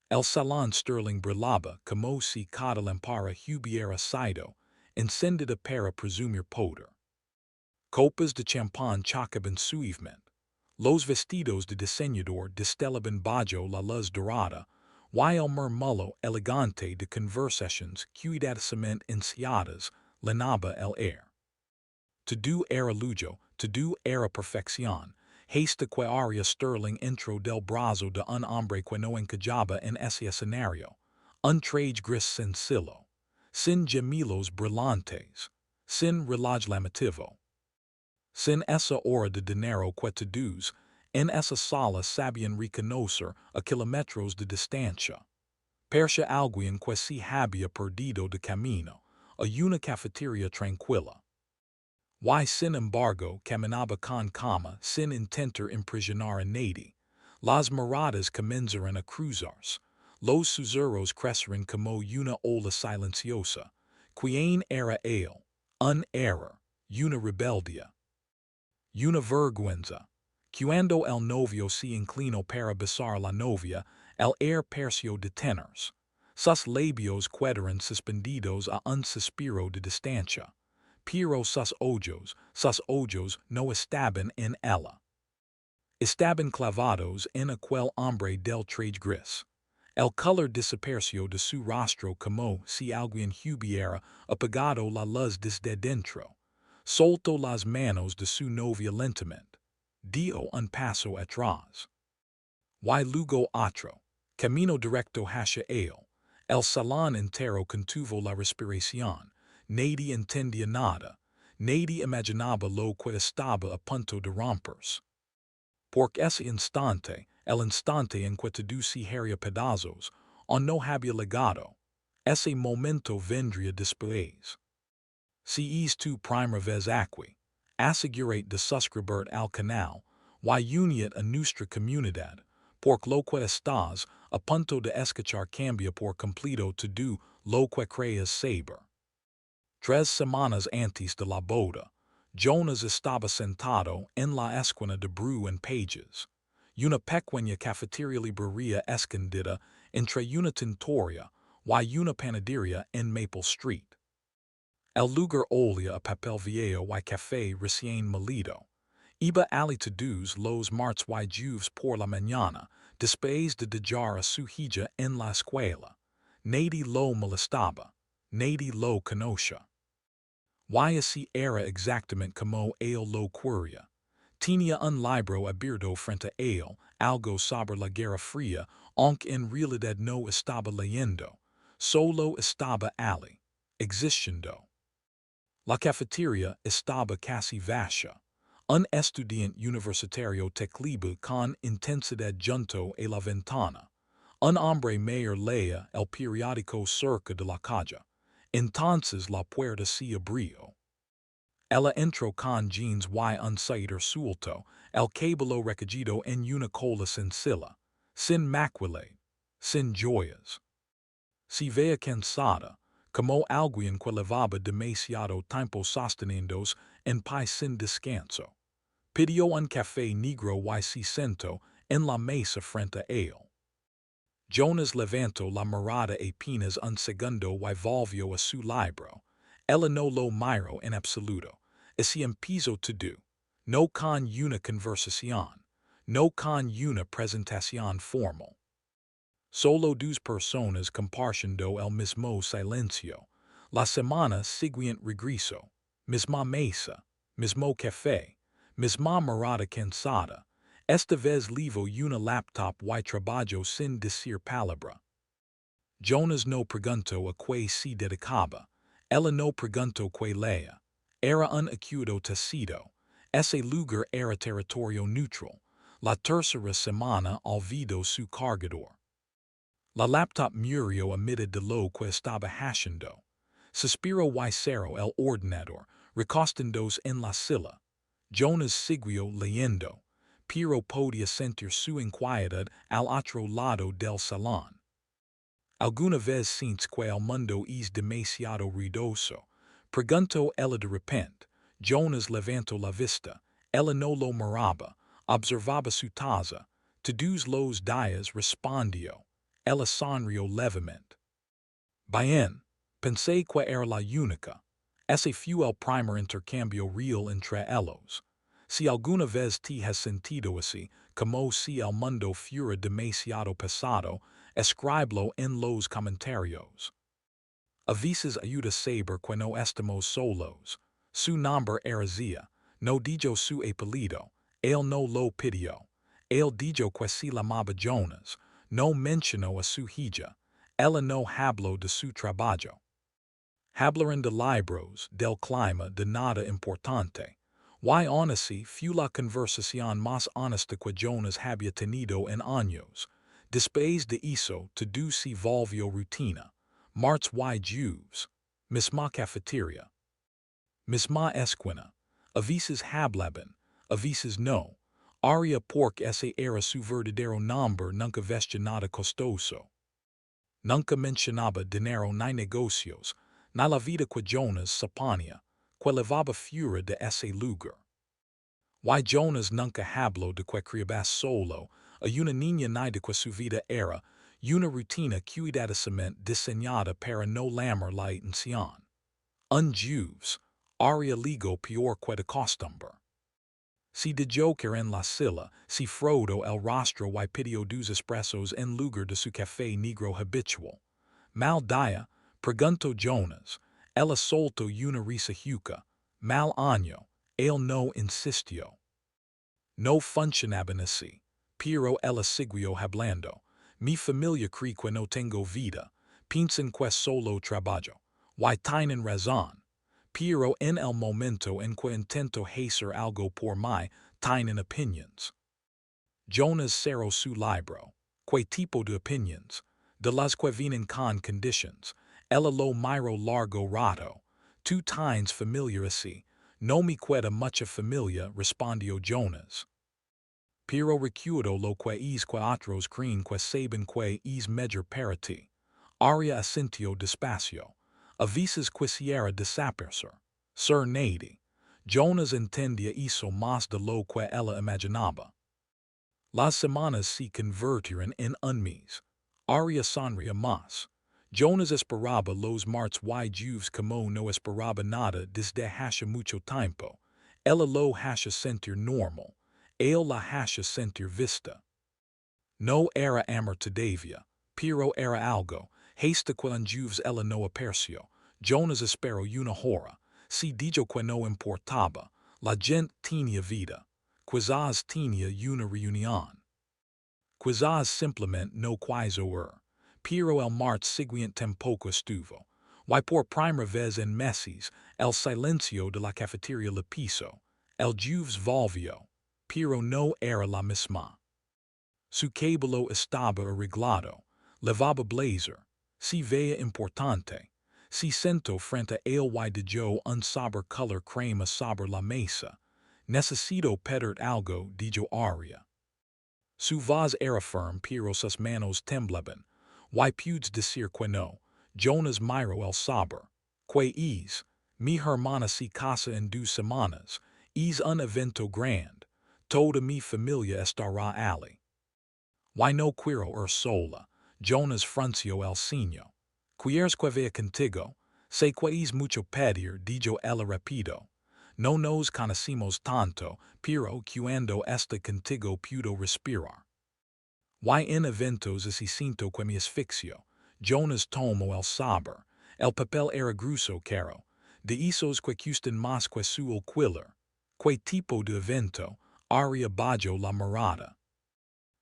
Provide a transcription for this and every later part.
El salón sterling brillaba como si cada lámpara hubiera sido encendida para presumir poder. Copas de champán chocaban suavemente. Los vestidos de diseñador destellaban bajo la luz dorada, y el murmullo elegante de conversaciones cuidadosamente ensaiadas llenaba el air. Todo era lujo, todo era perfección, hasta que haría sterling intro del brazo de un hombre que no encajaba en ese escenario, un traje gris sencillo, sin gemilos brillantes, sin reloj llamativo. Sin esa hora de dinero que todos, en esa sala sabían reconocer a kilómetros de distancia. Parecía alguien que se había perdido de camino a una cafetería tranquila. Y sin embargo caminaba con calma sin intentar impresionar a nadie. Las miradas comenzaron a cruzarse. Los susurros crecieron como una ola silenciosa. ¿Quién era él? Un error, una rebeldía. Una vergüenza. Cuando el novio se inclinó para besar la novia, el air pareció detenerse. Sus labios quedaron suspendidos a un suspiro de distancia. Pero sus ojos no estaban en ella. Estaban clavados en aquel hombre del traje gris. El color desapareció de su rostro como si alguien hubiera apagado la luz desde dentro. Soltó las manos de su novia lentamente. Dio un paso atrás. Y luego otro. Camino directo hacia él. El salón entero contuvo la respiración. Nadie entendía nada. Nadie imaginaba lo que estaba a punto de romperse. Porque ese instante, el instante en que todo se haría pedazos, o no había llegado. Ese momento vendría después. Si es tu primera vez aquí, asegurate de suscribirte al canal, y unite a nuestra comunidad, porque lo que estás a punto de escuchar cambia por completo todo lo que crees saber. 3 semanas antes de la boda, Jonas estaba sentado en la esquina de Brew and Pages, una pequeña cafetería librería escondida entre una tintoria y una panadería en Maple Street. El lugar olía a papel viejo y café recién molido. Iba ali todos los martes y jueves por la mañana, después de dejar a su hija en la escuela. Nadie lo molestaba, nadie lo conocía. Y así era exactamente como él lo quería. Tenía un libro abierto frente a él, algo sobre la Guerra Fría, aunque en realidad no estaba leyendo, solo estaba ali, existiendo. La cafetería estaba casi vacía. Un estudiante universitario tecleaba con intensidad junto a la ventana. Un hombre mayor leía el periódico cerca de la calle. Entonces la puerta se abrió. Ella entró con jeans y un suéter suelto, el cabello recogido en una cola sencilla, sin maquillage, sin joyas. Se veía cansada, como alguien que llevaba demasiado tiempo sosteniéndose en pie sin descanso. Pidió un café negro y se sentó en la mesa frente a él. Jonas levantó la mirada apenas un segundo y volvió a su libro. Ella no lo miró en absoluto. Así empezó todo. No con una conversación. No con una presentación formal. Solo 2 personas compartiendo el mismo silencio. La semana siguiente regresó. Misma mesa. Mismo café. Misma mirada cansada. Esta vez levo una laptop y trabajo sin decir palabra. Jonas no preguntó a qué se dedicaba. Ella no preguntó qué leía. Era un acuerdo tácito. Ese lugar era territorio neutral. La tercera semana olvidó su cargador. La laptop murió a mitad de lo que estaba haciendo. Suspiró y cerró el ordenador, recostándose en la silla. Jonas siguió leyendo, pero podía sentir su inquietud al otro lado del salón. Alguna vez sientes que el mundo es demasiado ruidoso. Preguntó ella de repente. Jonas levantó la vista. Ella no lo miraba, observaba su taza. Todos los días respondió. ela sonrió levemente. Bien, pensé que era la única. Ese fue el primer intercambio real entre ellos. Si alguna vez te has sentido así, como si el mundo fuera demasiado pesado, escríbelo en los comentarios. A veces ayuda a saber que no estamos solos. Su nombre era Zia, no dijo su apellido, él no lo pidió. Él dijo que se llamaba Jonas, no mencionó a su hija, ella no habló de su trabajo. Hablaron de libros, del clima, de nada importante. Why honestly fue la conversación más honesta que Jonas había tenido en años. Después de eso, todo se volvió rutina. Marts y Juves. Misma cafeteria. Misma esquina. A veces hablaban, a veces no. Aria porque ese era su verdadero nombre nunca vestía nada costoso. Nunca mencionaba dinero ni negocios, ni la vida que Jonas suponía, que levaba fuera de ese lugar. Why Jonas nunca habló de que criaba solo a una niña ni de que su vida era una rutina cuidadosamente diseñada para no llamar la atención. Un Juves, aria ligo peor que de costumbre. Si de joker en la silla, si frodo el rostro y pidió dos espressos en lugar de su café negro habitual. Mal dia, preguntó Jonas, ella soltó una risa hueca. Mal año, él no insistió. No funcionaban así, pero ella siguió hablando. Mi familia cree que no tengo vida, piensan que solo trabajo. Y tienen razón. Pero en el momento en que intento hacer algo por mí, tienen opinions. Jonas cerró su libro. ¿Qué tipo de opinions? De las que vienen con conditions. Ella lo miró largo rato. Tú tienes familia así. No me queda mucha familia, respondió Jonas. Pero recuerdo lo que es que otros creen que saben que es mejor para ti. Aria asintió despacio. A veces quisiera desaparecer. Ser nadie. Jonas entendía eso más de lo que ella imaginaba. Las semanas se convirtieron en un mes. Aria sonría más. Jonas esperaba los martes y jueves como no esperaba nada desde hace mucho tiempo. Ella lo hace sentir normal. Él la hace sentir vista. No era amor todavía, pero era algo. Hasta que un jueves ella no apareció. Jonas esperó una hora. Si dijo que no importaba. La gente tenía vida. Quizás tenía una reunión. Quizás simplemente no quiso ir. Pero el martes siguiente tampoco estuvo. Y por primera vez en meses, el silencio de la cafetería le pisó. El jueves volvió. Pero no era la misma. Su cabello estaba arreglado. Levaba blazer. Se veía importante. Se sentó frente a él y dijo un sabor color crema sobre la mesa. Necesito pedir algo, dijo Aria. Su voz era firme pero sus manos temblaban. Y pude decir que no. Jonas miró el sabor. Que es. Mi hermana se casa en 2 semanas. Es un evento grande. Toda mi familia estará allí. Y no quiero ir sola. Jonas frunció el ceño. ¿Quieres que vaya contigo? Sé que es mucho pedir, dijo ella rápido. No nos conocemos tanto, pero cuando está contigo puedo respirar. Y en eventos así siento que me asfixio. Jonas tomó el saber. El papel era grueso caro. De esos que cuestan más que su alquiler. ¿Qué tipo de evento? Aria bajó la mirada.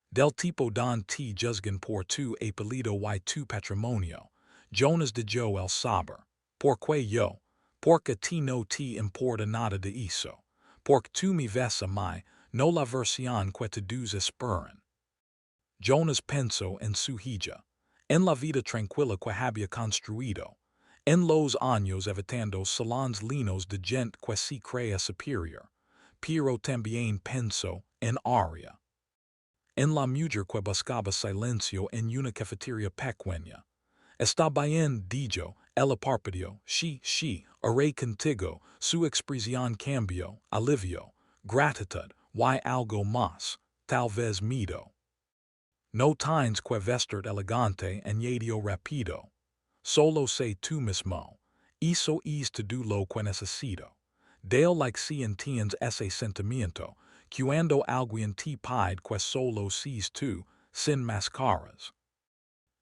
Del tipo don te juzgan por tu apellido y tu patrimonio. Jonas dijo el saber. ¿Por qué yo? Porque ti no te importa nada de eso. Porque tú me ves a mí, no la versión que todos esperan. Jonas pensó en su hija. En la vida tranquila que había construido. En los años evitando salons linos de gente que se crea superior. Pero también pensó en Aria. En la mujer que buscaba silencio en una cafetería pequeña. Está bien, dijo, ella parpadeó, sí, haré contigo, su expresión cambió, alivio, gratitud, y algo más, tal vez miedo. No tines que vestert elegante añadió rapido. Solo se tú mismo. Hizo to do lo que necesito. Dale like si entiendes ese sentimiento, cuando alguien te pide que solo seas tú, sin mascaras.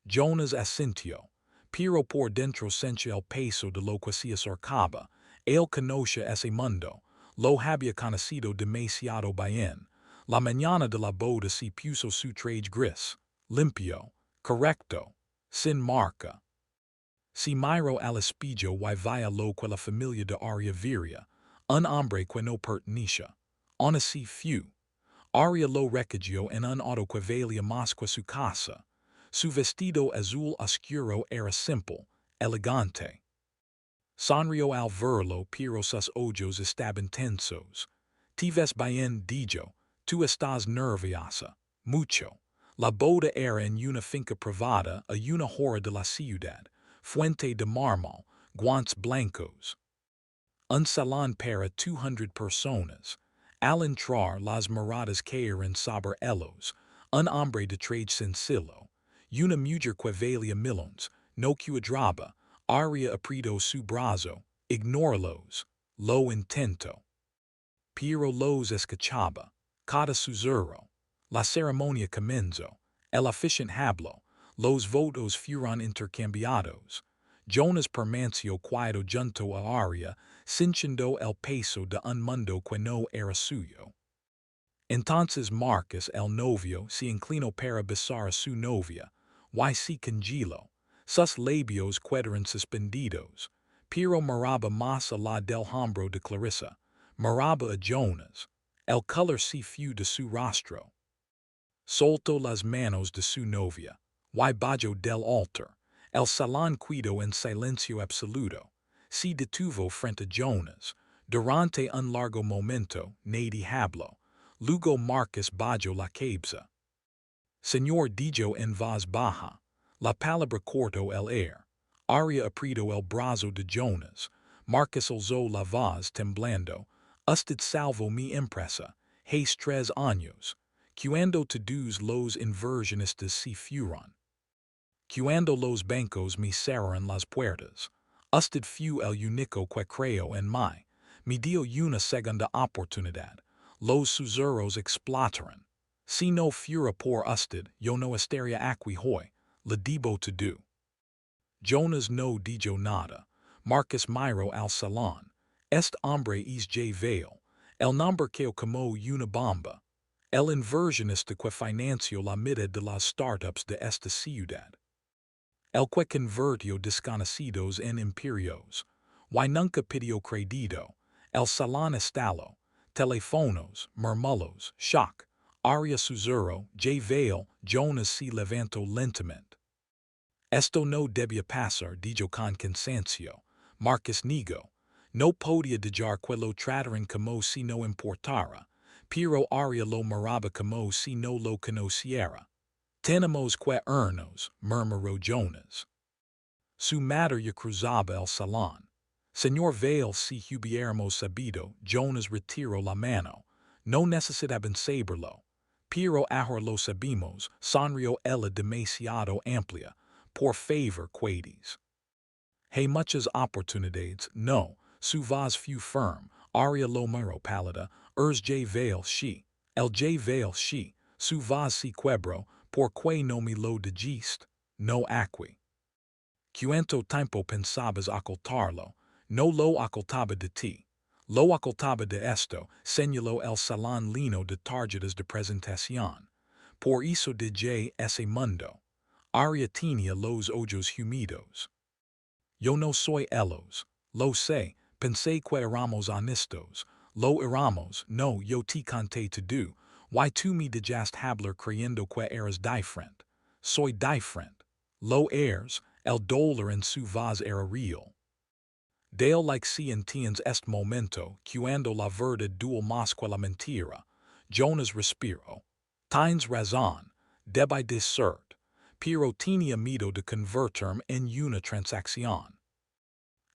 Jonas asintió, pero por dentro sentía el peso de lo que se acercaba. Él conoce ese mundo, lo había conocido demasiado bien. La mañana de la boda se puso su traje gris, limpio, correcto, sin marca. Si miró al espejo y via lo que la familia de Aria viria, un hombre que no pertenecía. Aun así few. Aria lo recogió en un auto que valía más que su casa. Su vestido azul oscuro era simple, elegante. Sonrió al verlo, pero sus ojos estaban tensos. Te ves bien, dijo, tú estás nerviosa. Mucho. La boda era en una finca privada a una hora de la ciudad, fuente de mármol, guantes blancos. Un salón para 200 personas. Al entrar las miradas cayeron sobre ellos. Un hombre de traje sencillo. Una mujer que valía millones, no cuadraba. Aria apretó su brazo. Ignórlos. Lo intento. Pero los escuchaba. Cada susurro. La ceremonia comenzó. El oficiante habló. Los votos fueron intercambiados. Jonas permaneció quieto junto a Aria, sintiendo el peso de un mundo que no era suyo. Entonces Marcus, el novio, se inclinó para besar a su novia. Y se congeló. Sus labios quedaron suspendidos. Pero miraba más allá del hombro de Clarissa. Miraba a Jonas. El color se fue de su rostro. Soltó las manos de su novia. Y bajó del altar. El salón quedó en silencio absoluto. Se detuvo frente a Jonas. Durante un largo momento, nadie habló. Luego Marcus bajó la cabeza. Señor, dijo en voz baja. La palabra cortó el aire. Aria apretó el brazo de Jonas. Marcus alzó la voz temblando. Usted salvó mi empresa. Hace 3 años. Cuando todos los inversionistas se fueron. Cuando los bancos me cerraron las puertas. Usted fue el único que creyó en mí. Me dio una segunda oportunidad. Los susurros explotaron. Si no fuera por usted, yo no estaría aquí hoy. Le debo todo. Jonas no dijo nada. Marcus miró al salón. Este hombre es J. Vale. El nombre que como una bomba. El inversionista que financió la mitad de las startups de esta ciudad. El que convirtió desconocidos en imperios. Y nunca pidió crédito. El salón estalló. Teléfonos, murmullos, shock. Aria susurró, J. Vale, Jonas se levantó lentamente. Esto no debía pasar, dijo con cansancio. Marcus negó. No podía dejar que lo trataran como si no importara. Pero Aria lo miraba como si no lo conociera. Tenemos que irnos, murmuró Jonas. Su madre cruzaba el salón. Señor Vale, si hubiéramos sabido, Jonas retiró la mano. No necesitaban saberlo. Pero ahora lo sabemos, sonrió ella demasiado amplia. Por favor, cuides. Hay muchas oportunidades, no, su voz fue firme. Aria lo miró pálida. J. Vale she. El J. Vale she. Su voz se quebró. ¿Por qué no me lo dijiste? No aquí. Cuánto tiempo pensabas ocultarlo. No lo ocultaba de ti. Lo ocultaba de esto, señaló el salón lleno de tarjetas de presentación. Por eso dejé ese mundo. Aria tenía los ojos humidos. Yo no soy ellos. Lo sé, pensé que éramos honestos. Lo éramos, no, yo te conté todo. Y tú me dejaste hablar creyendo que eras diferente. Soy diferente. Lo eres, el dolor en su voz era real. Dale like si entiendes este momento, cuando la verdad duele más que la mentira. Jonas respiró. Tienes razón, debe de ser. Pero tenía miedo de convertirme en una transacción.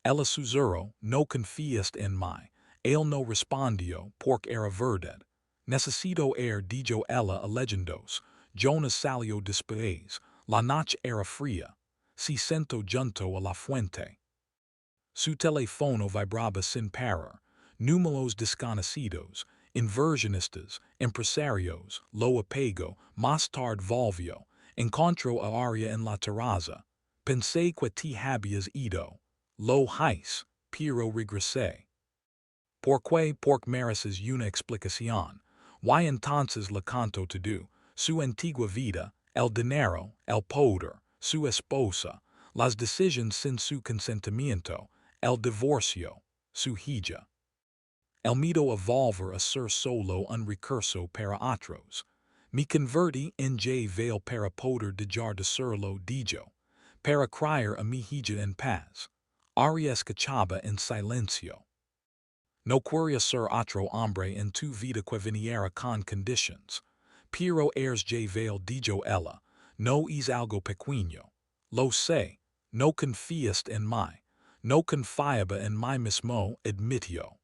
Ella susurró, no confías en mí. Él no respondió, porque era verdad. Necesito dijo ella alegendos. Jonas salió después, la noche era fría, se sentó junto a la fuente. Su teléfono vibraba sin parar, números desconocidos, inversionistas, empresarios, lo apagó, más tarde volvió, encontró a Aria en la terraza. Pensé que te habías ido. Lo hice, pero regresé. Porque mereces una explicación. Why entonces le canto todo, su antigua vida, el dinero, el poder, su esposa, las decisiones sin su consentimiento, el divorcio, su hija. El miedo a volver a ser solo un recurso para otros. Me convertí en veil para poder dejar de serlo dijo, para criar a mi hija en paz. Aria escuchaba en silencio. No quería ser otro hombre en tu vida que viniera con conditions. Pero eres veil dijo ella, no es algo pequeño. Lo sé, no confías en mí, no confiaba en mí mismo, admitió.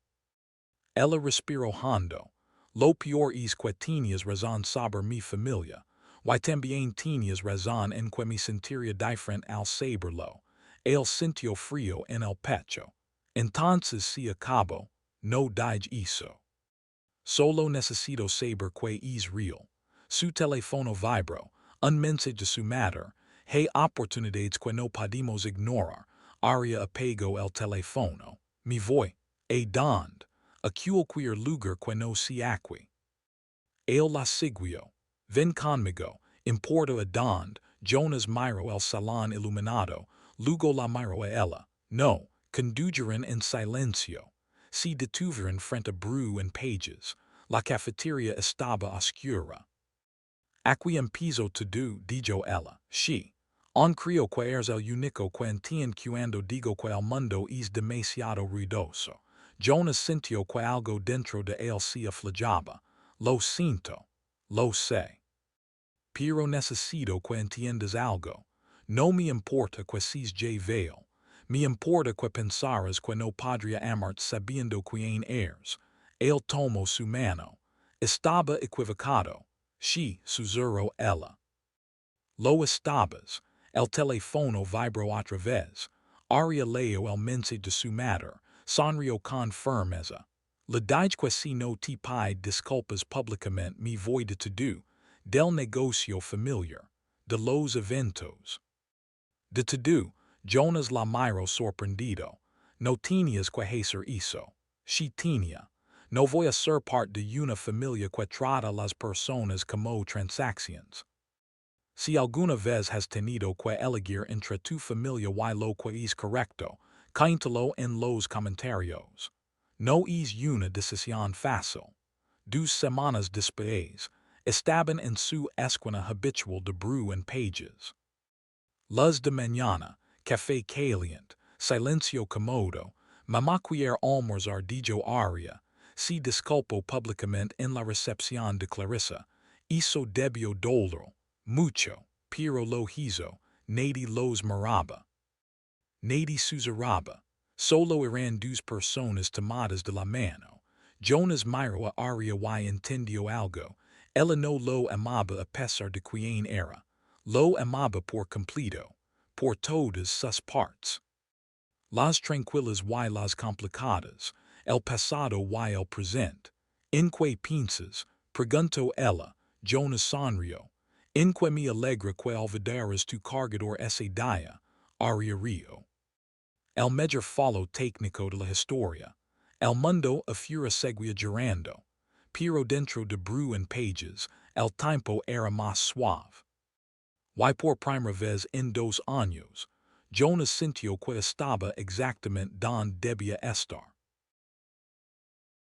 Ella respiró hondo. Lo peor es que tenías razón sobre mi familia, y también tenías razón en que me sentiría diferente al saberlo. Él sintió frío en el pecho. Entonces se acabó, no dije eso. Solo necesito saber que es real. Su teléfono vibró, un mensaje de su madre. Hay oportunidades que no podemos ignorar. Aria apagó el teléfono. Me voy. ¿A dónde? A cualquier lugar que no sea aquí. Él la siguió. Ven conmigo, importa a dónde. Jonas miró el salón iluminado, luego la miró a ella. No, condujeron en silencio. Se detuvieron frente a Brew and Pages. La cafetería estaba oscura. Aquí empezó todo, dijo ella. Sí. Creo que eres el único que entiende cuando digo que el mundo es demasiado ruidoso. Jonas sintió que algo dentro de él se aflojaba. Lo siento. Lo sé. Pero necesito que entiendas algo. No me importa que seas veil. Me importa que pensaras que no podría amarte sabiendo quién eres. Él tomó su mano. Estaba equivocado. Sí, susurró ella. Lo estabas. El teléfono vibró otra vez. Aria leyó el mensaje de su madre. Sonrió con firmeza. Le dije que si no te pide disculpas públicamente me voy de todo. Del negocio familiar. De los eventos. De todo, Jonas la miró sorprendido. No tenías que hacer eso. Sí tenía. No voy a ser parte de una familia que trata a las personas como transacciones. Si alguna vez has tenido que elegir entre tu familia y lo que es correcto, cuéntalo en los comentarios. No es una decisión fácil. 2 semanas después, estaban en su esquina habitual de Brew and Pages. Las de mañana, café caliente, silencio cómodo, mamá quiere almorzar dijo Aria, se disculpó públicamente en la recepción de Clarissa, eso debió doler, mucho, pero lo hizo, nadie los miraba. Nadie susurraba, solo eran 2 personas tomadas de la mano. Jonas miró a Aria y entendió algo, ella no lo amaba a pesar de quién era. Lo amaba por completo, por todas sus partes. Las tranquilas y las complicadas, el pasado y el presente. ¿En qué piensas? Preguntó ella. Jonas sonrió. En que me alegra que olvidaras tu cargador ese día, Aria rió. El mejor follow técnico de la historia. El mundo afuera seguía girando. Pero dentro de Brew and Pages, el tiempo era más suave. Y por primera vez en 2 años, Jonas sintió que estaba exactamente donde debía estar.